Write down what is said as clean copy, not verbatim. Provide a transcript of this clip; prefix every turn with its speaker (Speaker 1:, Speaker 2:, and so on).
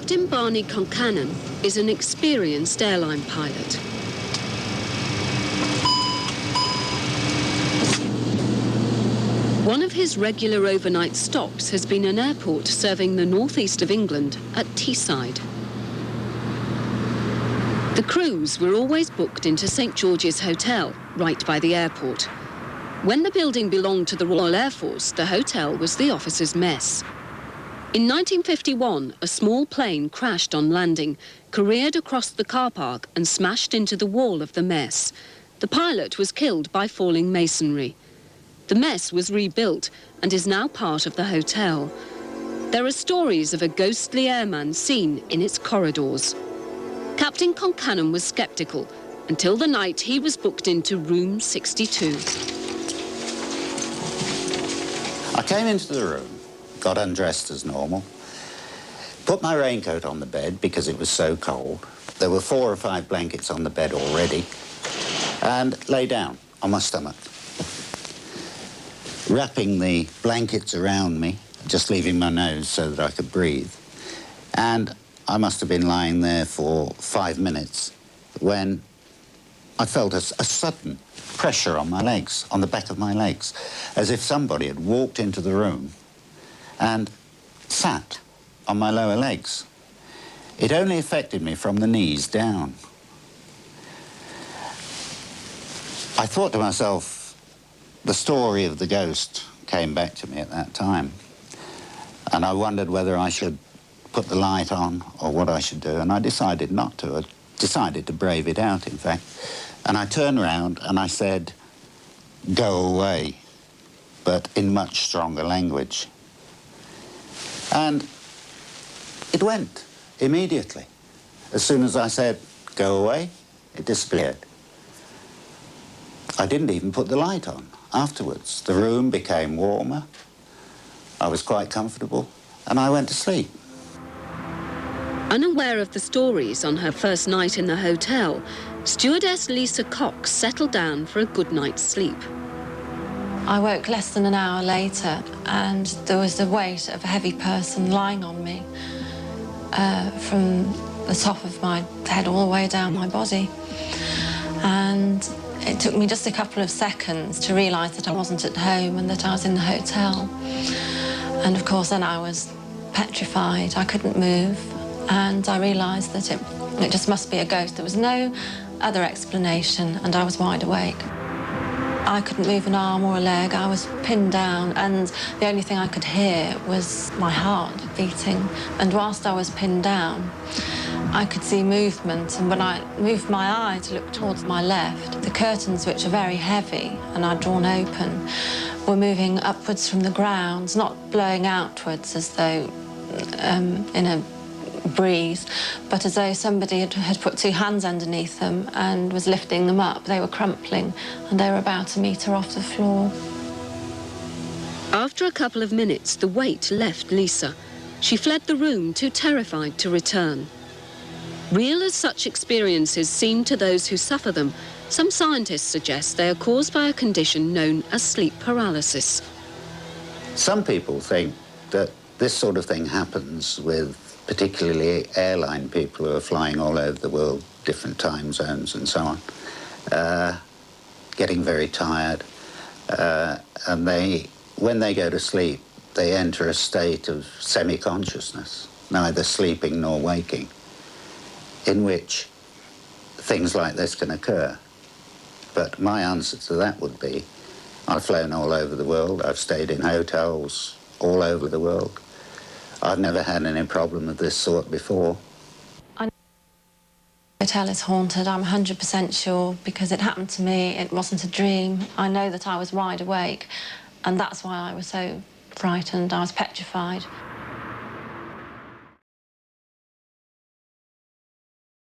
Speaker 1: Captain Barney Concannon is an experienced airline pilot. One of his regular overnight stops has been an airport serving the northeast of England at Teesside. The crews were always booked into St George's Hotel, right by the airport. When the building belonged to the Royal Air Force, the hotel was the Officers Mess. In 1951, a small plane crashed on landing, careered across the car park and smashed into the wall of the mess. The pilot was killed by falling masonry. The mess was rebuilt and is now part of the hotel. There are stories of a ghostly airman seen in its corridors. Captain Concannon was sceptical until the night he was booked into room 62.
Speaker 2: I came into the room, got undressed as normal, put my raincoat on the bed because it was so cold. There were 4 or 5 blankets on the bed already, and lay down on my stomach, wrapping the blankets around me, just leaving my nose so that I could breathe. And I must have been lying there for 5 minutes when I felt a sudden pressure on my legs, on the back of my legs, as if somebody had walked into the room and sat on my lower legs. It only affected me from the knees down. I thought to myself, the story of the ghost came back to me at that time, and I wondered whether I should put the light on or what I should do, and I decided not to. I decided to brave it out, in fact, and I turned around and I said, "Go away," but in much stronger language. And it went immediately. As soon as I said, "Go away," it disappeared. I didn't even put the light on. Afterwards, the room became warmer, I was quite comfortable, and I went to sleep.
Speaker 1: Unaware of the stories on her first night in the hotel, stewardess Lisa Cox settled down for a good night's sleep.
Speaker 3: I woke less than an hour later, and there was the weight of a heavy person lying on me from the top of my head all the way down my body. And it took me just a couple of seconds to realise that I wasn't at home and that I was in the hotel. And of course, then I was petrified. I couldn't move, and I realised that it just must be a ghost. There was no other explanation, and I was wide awake. I couldn't move an arm or a leg. I was pinned down, and the only thing I could hear was my heart beating. And whilst I was pinned down, I could see movement, and when I moved my eye to look towards my left, the curtains, which are very heavy and I'd drawn open, were moving upwards from the ground, not blowing outwards as though in a breeze, but as though somebody had put 2 hands underneath them and was lifting them up. They were crumpling, and they were about a metre off the floor.
Speaker 1: After a couple of minutes, the weight left Lisa. She fled the room, too terrified to return. Real as such experiences seem to those who suffer them, some scientists suggest they are caused by a condition known as sleep paralysis.
Speaker 2: Some people think that this sort of thing happens with particularly airline people who are flying all over the world, different time zones and so on, getting very tired, and when they go to sleep, they enter a state of semi-consciousness, neither sleeping nor waking, in which things like this can occur. But my answer to that would be, I've flown all over the world, I've stayed in hotels all over the world. I've never had any problem of this sort before.
Speaker 3: I know the hotel is haunted, I'm 100% sure, because it happened to me, it wasn't a dream. I know that I was wide awake, and that's why I was so frightened, I was petrified.